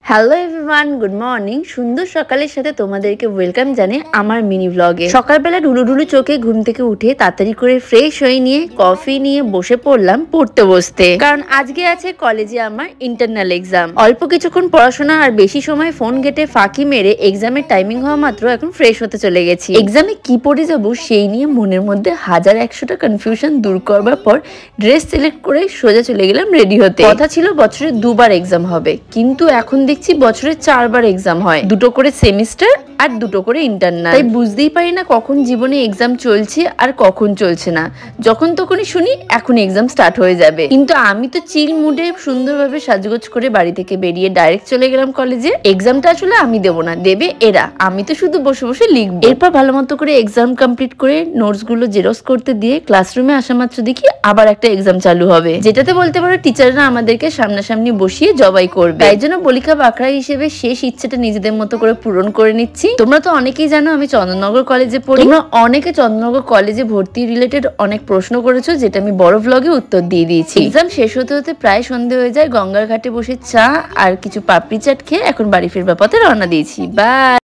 Hello everyone, good morning. সুন্দর সকালের সাথে তোমাদেরকে ওয়েলকাম জানাই আমার মিনি ব্লগে। সকালবেলা ঢুলু ঢুলু চোখে ঘুম থেকে উঠে তাড়াতাড়ি করে ফ্রেশ হয়ে নিয়ে কফি নিয়ে বসে পড়লাম পড়তে বসতে, কারণ আজকে আছে কলেজে আমার ইন্টারনাল এক্সাম। অল্প কিছুক্ষণ পড়াশোনা আর বেশি সময় ফোন ঘেটে ফাঁকি মেরে এক্সামের টাইমিং হওয়া মাত্র এখন ফ্রেশ হতে চলে গেছি। এক্সামে কি পড়ে যাবো সেই নিয়ে মনের মধ্যে 1000-100টা কনফিউশন দূর করবার পর ড্রেস সিলেক্ট করে সোজা চলে গেলাম রেডি হতে। কথা ছিল বছরে 2বার এক্সাম হবে, কিন্তু এখন দেখছি বছরে 4বার এক্সাম হয়, 2টো করে সেমিস্টার আর 2টো করে ইন্টারনাল। তাই বুঝতেই পারি না কখন জীবনে এক্সাম চলছে আর কখন চলছে না। যখন তখনই শুনি এখন এক্সাম স্টার্ট হয়ে যাবে, কিন্তু আমি তো চিল মুডে সুন্দরভাবে সাজগোজ করে বাড়ি থেকে বেরিয়ে ডাইরেক্ট চলে গেলাম কলেজে। এক্সামটা আসলে আমি দেবো না, দেবে এরা, আমি তো শুধু বসে বসে লিখবো। এরপর ভালো মতো করে এক্সাম কমপ্লিট করে নোটস গুলো জেরক্স করতে দিয়ে ক্লাসরুমে আসা মাত্র দেখি আবার একটা এক্সাম চালু হবে, যেটাতে বলতে পারো টিচাররা আমাদেরকে সামনাসামনি বসিয়ে জবাই করবে। তাই জন্য বলিকা বাঁকড়া হিসেবে শেষ ইচ্ছেটা নিজেদের মতো করে পূরণ করে নিচ্ছি। তোমরা তো অনেকেই জানো আমি চন্দননগর কলেজে পড়ি। তোমরা অনেকে চন্দননগর কলেজে ভর্তি রিলেটেড অনেক প্রশ্ন করেছো, যেটা আমি বড় ভ্লগে উত্তর দিয়ে দিয়েছি। এক্সাম শেষ হতে হতে প্রায় সন্ধ্যে হয়ে যায়। গঙ্গার ঘাটে বসে চা আর কিছু পাপড়ি চাট খেয়ে এখন বাড়ি ফিরবার পথে রওনা দিয়েছি। বাই।